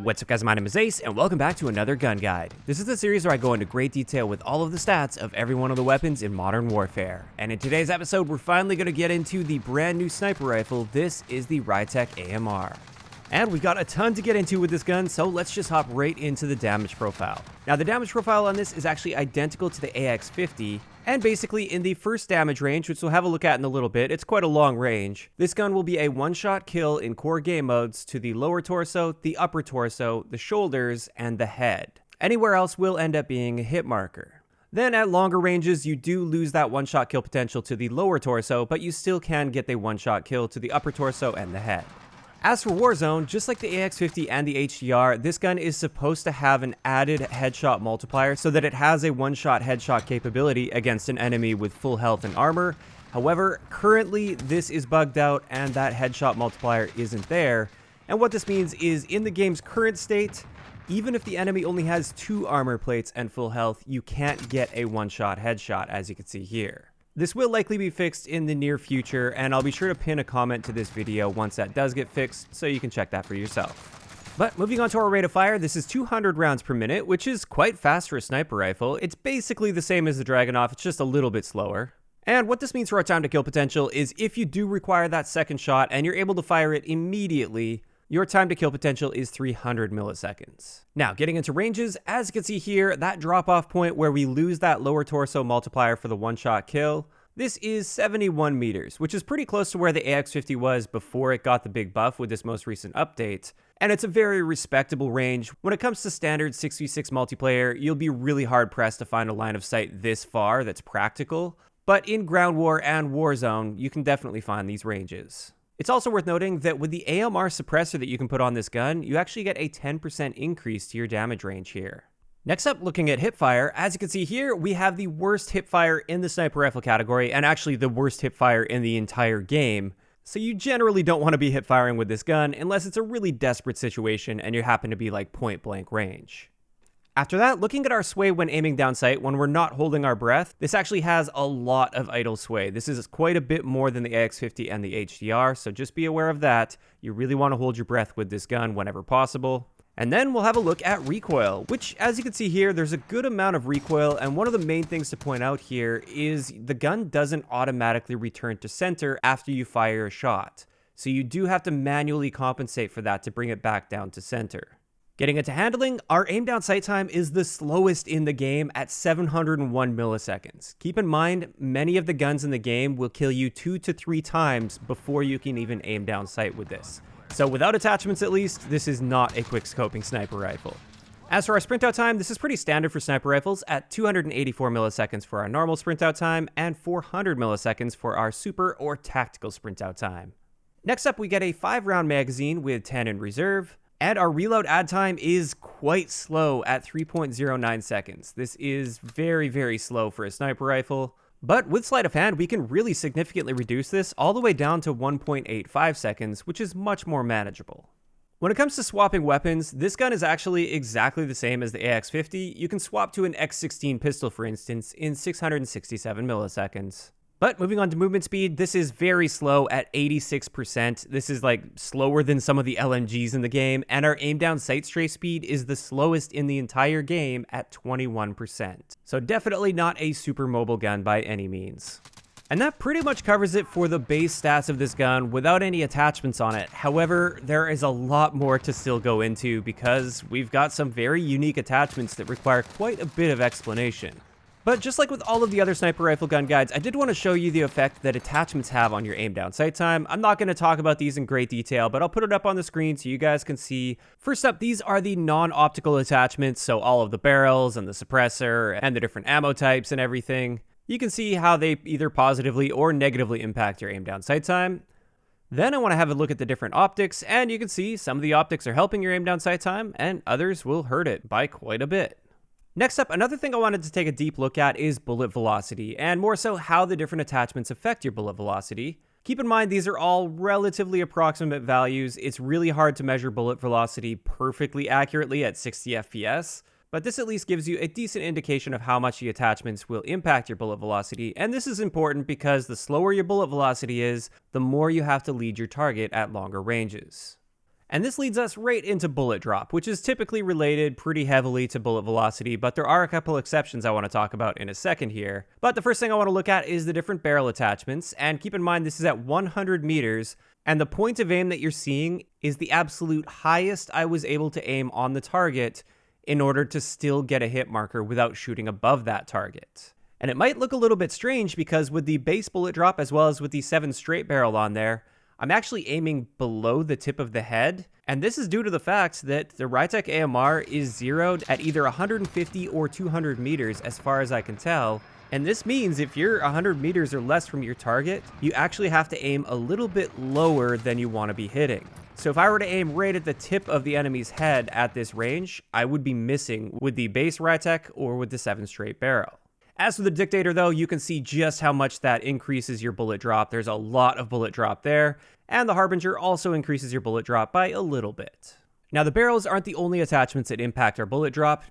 What's up guys, my name is Ace, and welcome back to another gun guide. This is the series where I go into great detail with all of the stats of every one of the weapons in Modern Warfare. And in today's episode, we're finally going to get into the brand new sniper rifle. This is the Rytec AMR. And we've got a ton to get into with this gun, so let's just hop right into the damage profile. Now the damage profile on this is actually identical to the AX50, and basically in the first damage range, which we'll have a look at in a little bit, it's quite a long range. This gun will be a one-shot kill in core game modes to the lower torso, the upper torso, the shoulders, and the head. Anywhere else will end up being a hit marker. Then at longer ranges, you do lose that one-shot kill potential to the lower torso, but you still can get the one-shot kill to the upper torso and the head. As for Warzone, just like the AX50 and the HDR, this gun is supposed to have an added headshot multiplier so that it has a one-shot headshot capability against an enemy with full health and armor. However, currently this is bugged out and that headshot multiplier isn't there. And what this means is in the game's current state, even if the enemy only has 2 armor plates and full health, you can't get a one-shot headshot, as you can see here. This will likely be fixed in the near future, and I'll be sure to pin a comment to this video once that does get fixed, so you can check that for yourself. But moving on to our rate of fire, this is 200 rounds per minute, which is quite fast for a sniper rifle. It's basically the same as the Dragunov, it's just a little bit slower. And what this means for our time to kill potential is if you do require that second shot and you're able to fire it immediately, your time to kill potential is 300 milliseconds. Now, getting into ranges, as you can see here, that drop-off point where we lose that lower torso multiplier for the one-shot kill, this is 71 meters, which is pretty close to where the AX50 was before it got the big buff with this most recent update. And it's a very respectable range. When it comes to standard 6v6 multiplayer, you'll be really hard-pressed to find a line of sight this far that's practical. But in Ground War and Warzone, you can definitely find these ranges. It's also worth noting that with the AMR suppressor that you can put on this gun, you actually get a 10% increase to your damage range here. Next up, looking at hipfire, as you can see here, we have the worst hipfire in the sniper rifle category, and actually the worst hipfire in the entire game. So you generally don't want to be hipfiring with this gun unless it's a really desperate situation and you happen to be like point blank range. After that, looking at our sway when aiming down sight, when we're not holding our breath, this actually has a lot of idle sway. This is quite a bit more than the AX50 and the HDR, so just be aware of that. You really want to hold your breath with this gun whenever possible. And then we'll have a look at recoil, which, as you can see here, there's a good amount of recoil, and one of the main things to point out here is the gun doesn't automatically return to center after you fire a shot. So you do have to manually compensate for that to bring it back down to center. Getting into handling, our aim down sight time is the slowest in the game at 701 milliseconds. Keep in mind, many of the guns in the game will kill you 2 to 3 times before you can even aim down sight with this. So without attachments at least, this is not a quick scoping sniper rifle. As for our sprint out time, this is pretty standard for sniper rifles at 284 milliseconds for our normal sprint out time and 400 milliseconds for our super or tactical sprint out time. Next up, we get a 5-round magazine with 10 in reserve. And our reload add time is quite slow at 3.09 seconds. This is very, very slow for a sniper rifle. But with sleight of hand, we can really significantly reduce this all the way down to 1.85 seconds, which is much more manageable. When it comes to swapping weapons, this gun is actually exactly the same as the AX50. You can swap to an X16 pistol, for instance, in 667 milliseconds. But moving on to movement speed, this is very slow at 86%. This is like slower than some of the LMGs in the game, and our aim down sight stray speed is the slowest in the entire game at 21%. So definitely not a super mobile gun by any means. And that pretty much covers it for the base stats of this gun without any attachments on it. However, there is a lot more to still go into because we've got some very unique attachments that require quite a bit of explanation. But just like with all of the other sniper rifle gun guides, I did want to show you the effect that attachments have on your aim down sight time. I'm not going to talk about these in great detail, but I'll put it up on the screen so you guys can see. First up, these are the non-optical attachments, so all of the barrels and the suppressor and the different ammo types and everything. You can see how they either positively or negatively impact your aim down sight time. Then I want to have a look at the different optics, and you can see some of the optics are helping your aim down sight time, and others will hurt it by quite a bit. Next up, another thing I wanted to take a deep look at is bullet velocity, and more so how the different attachments affect your bullet velocity. Keep in mind, these are all relatively approximate values. It's really hard to measure bullet velocity perfectly accurately at 60 FPS, but this at least gives you a decent indication of how much the attachments will impact your bullet velocity, and this is important because the slower your bullet velocity is, the more you have to lead your target at longer ranges. And this leads us right into bullet drop, which is typically related pretty heavily to bullet velocity, but there are a couple exceptions I want to talk about in a second here. But the first thing I want to look at is the different barrel attachments, and keep in mind this is at 100 meters, and the point of aim that you're seeing is the absolute highest I was able to aim on the target in order to still get a hit marker without shooting above that target. And it might look a little bit strange because with the base bullet drop as well as with the 7 straight barrel on there, I'm actually aiming below the tip of the head, and this is due to the fact that the Rytec AMR is zeroed at either 150 or 200 meters as far as I can tell, and this means if you're 100 meters or less from your target, you actually have to aim a little bit lower than you want to be hitting. So if I were to aim right at the tip of the enemy's head at this range, I would be missing with the base Rytec or with the 7 straight barrel. As for the Dictator though, you can see just how much that increases your bullet drop. There's a lot of bullet drop there, and the Harbinger also increases your bullet drop by a little bit. Now the barrels aren't the only attachments that impact our bullet drop.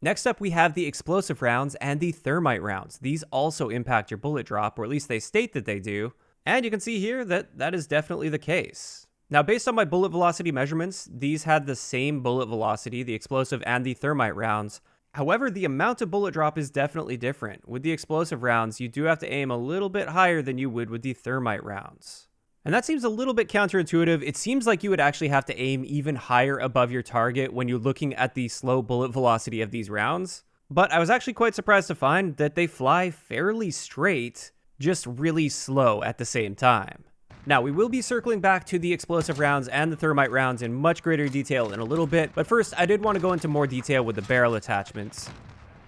Next up we have the explosive rounds and the Thermite rounds. These also impact your bullet drop, or at least they state that they do, and you can see here that that is definitely the case. Now based on my bullet velocity measurements, these had the same bullet velocity, the explosive and the Thermite rounds. However, the amount of bullet drop is definitely different. With the explosive rounds, you do have to aim a little bit higher than you would with the Thermite rounds. And that seems a little bit counterintuitive. It seems like you would actually have to aim even higher above your target when you're looking at the slow bullet velocity of these rounds. But I was actually quite surprised to find that they fly fairly straight, just really slow at the same time. Now, we will be circling back to the explosive rounds and the Thermite rounds in much greater detail in a little bit, but first, I did want to go into more detail with the barrel attachments,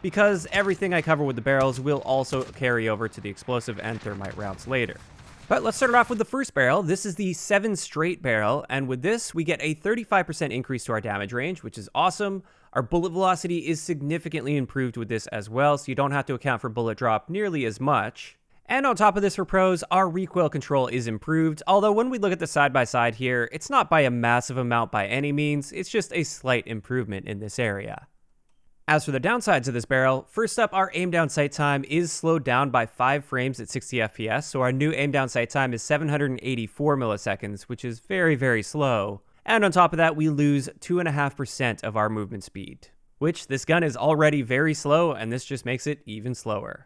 because everything I cover with the barrels will also carry over to the explosive and Thermite rounds later. But let's start it off with the first barrel. This is the 7 straight barrel, and with this, we get a 35% increase to our damage range, which is awesome. Our bullet velocity is significantly improved with this as well, so you don't have to account for bullet drop nearly as much. And on top of this for pros, our recoil control is improved, although when we look at the side-by-side here, it's not by a massive amount by any means, it's just a slight improvement in this area. As for the downsides of this barrel, first up, our aim down sight time is slowed down by 5 frames at 60 FPS, so our new aim down sight time is 784 milliseconds, which is very, very slow. And on top of that, we lose 2.5% of our movement speed, which this gun is already very slow, and this just makes it even slower.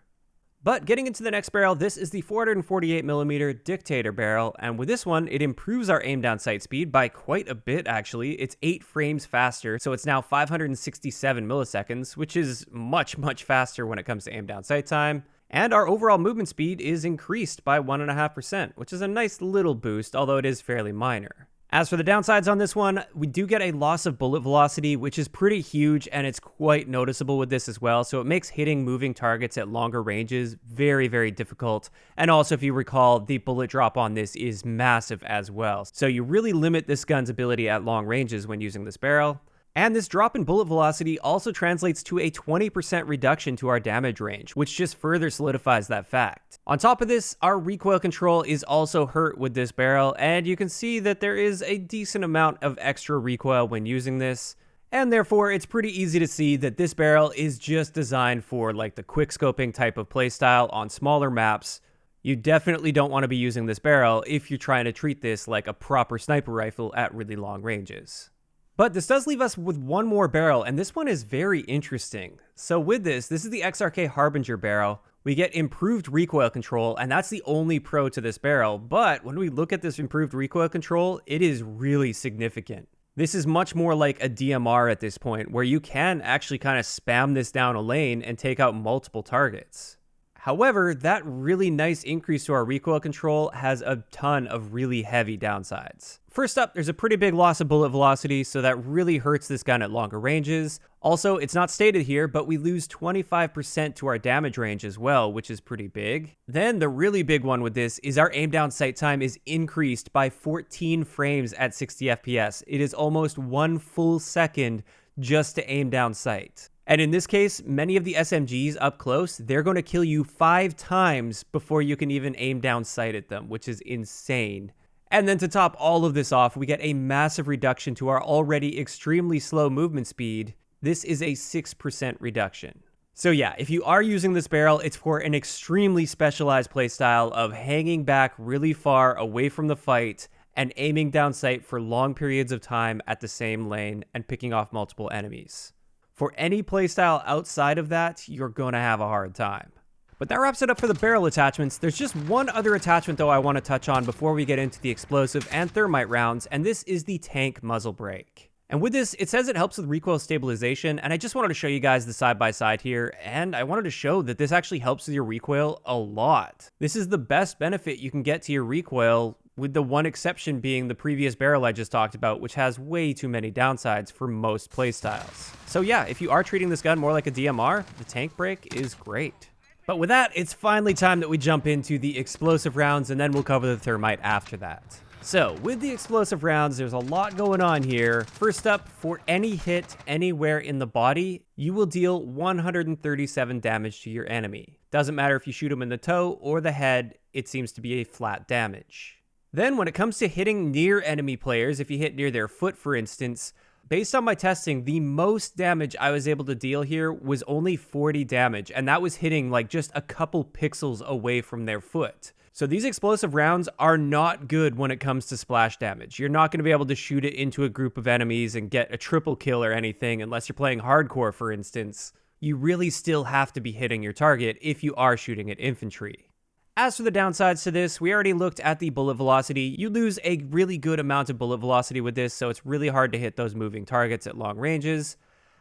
But getting into the next barrel, this is the 448mm Dictator barrel, and with this one, it improves our aim down sight speed by quite a bit actually. It's 8 frames faster, so it's now 567 milliseconds, which is much, much faster when it comes to aim down sight time. And our overall movement speed is increased by 1.5%, which is a nice little boost, although it is fairly minor. As for the downsides on this one, we do get a loss of bullet velocity, which is pretty huge, and it's quite noticeable with this as well, so it makes hitting moving targets at longer ranges very, very difficult. And also, if you recall, the bullet drop on this is massive as well, so you really limit this gun's ability at long ranges when using this barrel. And this drop in bullet velocity also translates to a 20% reduction to our damage range, which just further solidifies that fact. On top of this, our recoil control is also hurt with this barrel, and you can see that there is a decent amount of extra recoil when using this, and therefore it's pretty easy to see that this barrel is just designed for like the quick scoping type of playstyle on smaller maps. You definitely don't want to be using this barrel if you're trying to treat this like a proper sniper rifle at really long ranges. But this does leave us with one more barrel, and this one is very interesting. So with this is the XRK Harbinger barrel. We get improved recoil control, and that's the only pro to this barrel. But when we look at this improved recoil control, it is really significant. This is much more like a DMR at this point, where you can actually kind of spam this down a lane and take out multiple targets. However, that really nice increase to our recoil control has a ton of really heavy downsides. First up, there's a pretty big loss of bullet velocity, so that really hurts this gun at longer ranges. Also, it's not stated here, but we lose 25% to our damage range as well, which is pretty big. Then the really big one with this is our aim down sight time is increased by 14 frames at 60 FPS. It is almost 1 full second just to aim down sight. And in this case, many of the SMGs up close, they're going to kill you 5 times before you can even aim down sight at them, which is insane. And then to top all of this off, we get a massive reduction to our already extremely slow movement speed. This is a 6% reduction. So yeah, if you are using this barrel, it's for an extremely specialized playstyle of hanging back really far away from the fight and aiming down sight for long periods of time at the same lane and picking off multiple enemies. For any playstyle outside of that, you're going to have a hard time. But that wraps it up for the barrel attachments. There's just one other attachment though I want to touch on before we get into the explosive and thermite rounds, and this is the tank muzzle brake. And with this, it says it helps with recoil stabilization, and I just wanted to show you guys the side-by-side here, and I wanted to show that this actually helps with your recoil a lot. This is the best benefit you can get to your recoil, with the one exception being the previous barrel I just talked about, which has way too many downsides for most playstyles. So yeah, if you are treating this gun more like a DMR, the tank brake is great. But with that, it's finally time that we jump into the explosive rounds, and then we'll cover the thermite after that. So, with the explosive rounds, there's a lot going on here. First up, for any hit anywhere in the body, you will deal 137 damage to your enemy. Doesn't matter if you shoot them in the toe or the head, it seems to be a flat damage. Then, when it comes to hitting near enemy players, if you hit near their foot, for instance, based on my testing, the most damage I was able to deal here was only 40 damage, and that was hitting like just a couple pixels away from their foot. So these explosive rounds are not good when it comes to splash damage. You're not going to be able to shoot it into a group of enemies and get a triple kill or anything unless you're playing hardcore, for instance. You really still have to be hitting your target if you are shooting at infantry. As for the downsides to this, we already looked at the bullet velocity. You lose a really good amount of bullet velocity with this, so it's really hard to hit those moving targets at long ranges.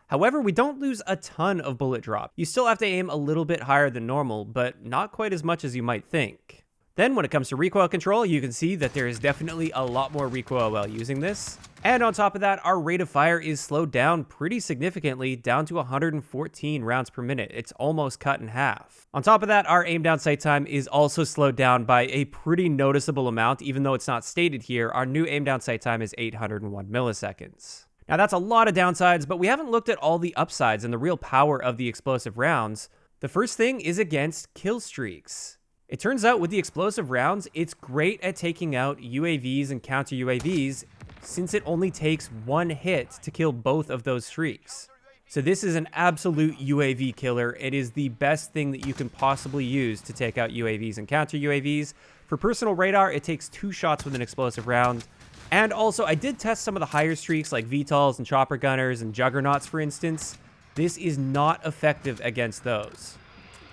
However, we don't lose a ton of bullet drop. You still have to aim a little bit higher than normal, but not quite as much as you might think. Then when it comes to recoil control, you can see that there is definitely a lot more recoil while using this. And on top of that, our rate of fire is slowed down pretty significantly, down to 114 rounds per minute. It's almost cut in half. On top of that, our aim down sight time is also slowed down by a pretty noticeable amount, even though it's not stated here. Our new aim down sight time is 801 milliseconds. Now that's a lot of downsides, but we haven't looked at all the upsides and the real power of the explosive rounds. The first thing is against killstreaks. It turns out with the explosive rounds, it's great at taking out UAVs and counter UAVs since it only takes one hit to kill both of those streaks. So this is an absolute UAV killer. It is the best thing that you can possibly use to take out UAVs and counter UAVs. For personal radar, it takes 2 shots with an explosive round. And also, I did test some of the higher streaks like VTOLs and chopper gunners and juggernauts, for instance. This is not effective against those.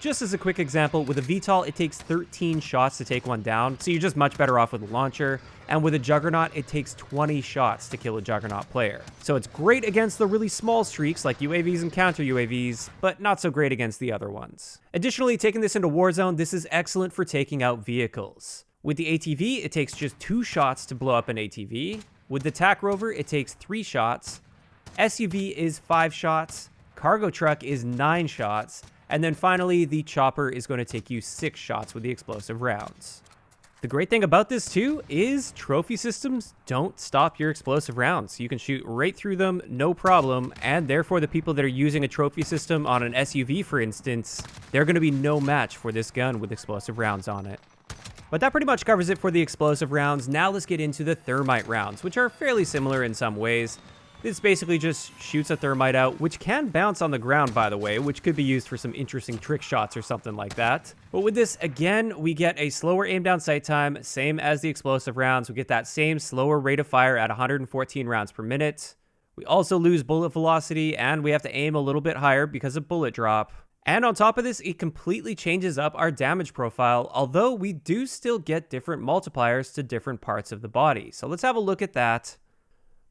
Just as a quick example, with a VTOL, it takes 13 shots to take one down, so you're just much better off with a launcher. And with a Juggernaut, it takes 20 shots to kill a Juggernaut player. So it's great against the really small streaks like UAVs and counter UAVs, but not so great against the other ones. Additionally, taking this into Warzone, this is excellent for taking out vehicles. With the ATV, it takes just 2 shots to blow up an ATV. With the TAC Rover, it takes 3 shots. SUV is 5 shots. Cargo truck is 9 shots. And then finally, the chopper is going to take you 6 shots with the explosive rounds. The great thing about this too is trophy systems don't stop your explosive rounds. You can shoot right through them, no problem, and therefore the people that are using a trophy system on an SUV, for instance, they're going to be no match for this gun with explosive rounds on it. But that pretty much covers it for the explosive rounds. Now let's get into the thermite rounds, which are fairly similar in some ways. This basically just shoots a thermite out, which can bounce on the ground, by the way, which could be used for some interesting trick shots or something like that. But with this, again, we get a slower aim down sight time, same as the explosive rounds. We get that same slower rate of fire at 114 rounds per minute. We also lose bullet velocity, and we have to aim a little bit higher because of bullet drop. And on top of this, it completely changes up our damage profile, although we do still get different multipliers to different parts of the body. So let's have a look at that.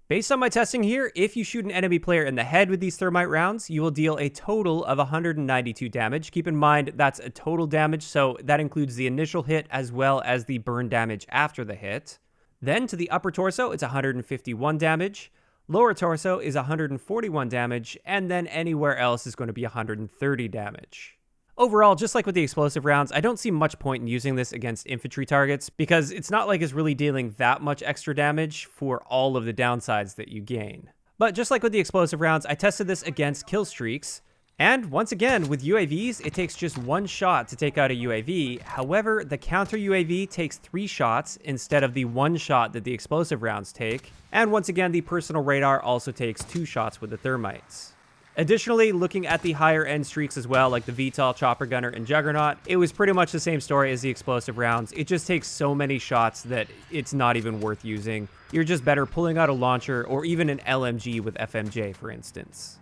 Based on my testing here, if you shoot an enemy player in the head with these thermite rounds, you will deal a total of 192 damage. Keep in mind, that's a total damage, so that includes the initial hit as well as the burn damage after the hit. Then to the upper torso, it's 151 damage. Lower torso is 141 damage, and then anywhere else is going to be 130 damage. Overall, just like with the explosive rounds, I don't see much point in using this against infantry targets because it's not like it's really dealing that much extra damage for all of the downsides that you gain. But just like with the explosive rounds, I tested this against killstreaks, and once again, with UAVs, it takes just 1 shot to take out a UAV. However, the counter UAV takes 3 shots instead of the 1 shot that the explosive rounds take. And once again, the personal radar also takes 2 shots with the thermites. Additionally, looking at the higher end streaks as well, like the VTOL, Chopper Gunner, and Juggernaut, it was pretty much the same story as the explosive rounds. It just takes so many shots that it's not even worth using. You're just better pulling out a launcher or even an LMG with FMJ, for instance.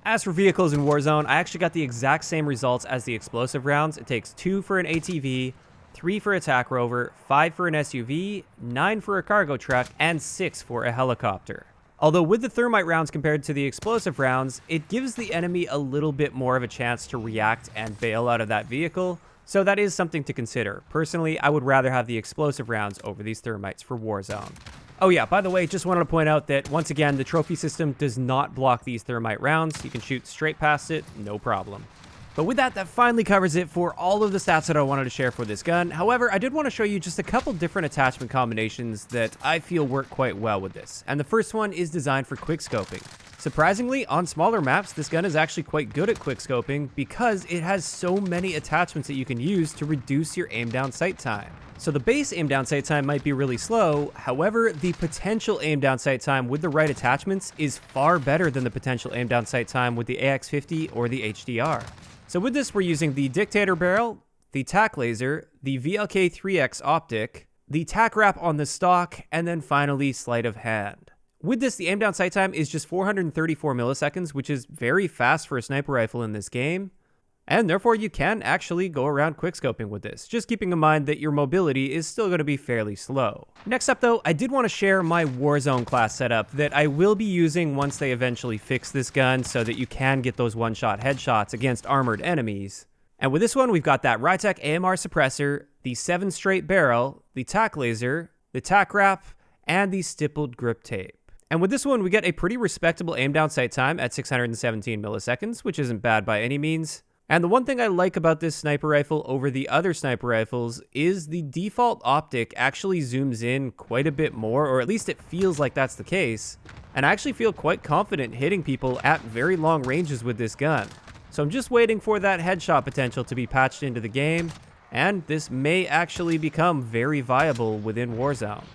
As for vehicles in Warzone, I actually got the exact same results as the explosive rounds. It takes 2 for an ATV, 3 for a attack rover, 5 for an SUV, 9 for a cargo truck, and 6 for a helicopter. Although with the Thermite rounds compared to the explosive rounds, it gives the enemy a little bit more of a chance to react and bail out of that vehicle, so that is something to consider. Personally, I would rather have the explosive rounds over these Thermites for Warzone. Oh yeah, by the way, just wanted to point out that once again, the trophy system does not block these Thermite rounds. You can shoot straight past it, no problem. But with that, that finally covers it for all of the stats that I wanted to share for this gun. However, I did want to show you just a couple different attachment combinations that I feel work quite well with this. And the first one is designed for quickscoping. Surprisingly, on smaller maps, this gun is actually quite good at quickscoping because it has so many attachments that you can use to reduce your aim down sight time. So the base aim down sight time might be really slow, however, the potential aim down sight time with the right attachments is far better than the potential aim down sight time with the AX50 or the HDR. So with this, we're using the Dictator barrel, the tack laser, the VLK3X optic, the tack wrap on the stock, and then finally sleight of hand. With this, the aim down sight time is just 434 milliseconds, which is very fast for a sniper rifle in this game. And therefore, you can actually go around quickscoping with this, just keeping in mind that your mobility is still going to be fairly slow. Next up though, I did want to share my Warzone class setup that I will be using once they eventually fix this gun so that you can get those one-shot headshots against armored enemies. And with this one, we've got that Rytec AMR suppressor, the 7 straight barrel, the tack laser, the tack wrap, and the stippled grip tape. And with this one, we get a pretty respectable aim down sight time at 617 milliseconds, which isn't bad by any means. And the one thing I like about this sniper rifle over the other sniper rifles is the default optic actually zooms in quite a bit more, or at least it feels like that's the case. And I actually feel quite confident hitting people at very long ranges with this gun. So I'm just waiting for that headshot potential to be patched into the game, and this may actually become very viable within Warzone.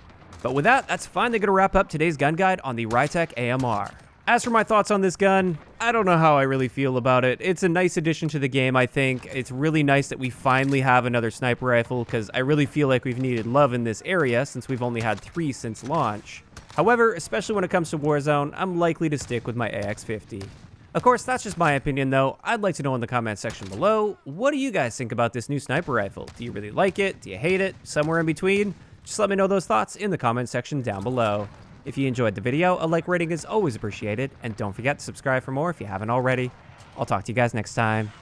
But with that, that's finally going to wrap up today's gun guide on the Rytec AMR. As for my thoughts on this gun, I don't know how I really feel about it. It's a nice addition to the game, I think. It's really nice that we finally have another sniper rifle, because I really feel like we've needed love in this area since we've only had 3 since launch. However, especially when it comes to Warzone, I'm likely to stick with my AX50. Of course, that's just my opinion though. I'd like to know in the comments section below, what do you guys think about this new sniper rifle? Do you really like it? Do you hate it? Somewhere in between? Just let me know those thoughts in the comments section down below. If you enjoyed the video, a like rating is always appreciated, and don't forget to subscribe for more if you haven't already. I'll talk to you guys next time.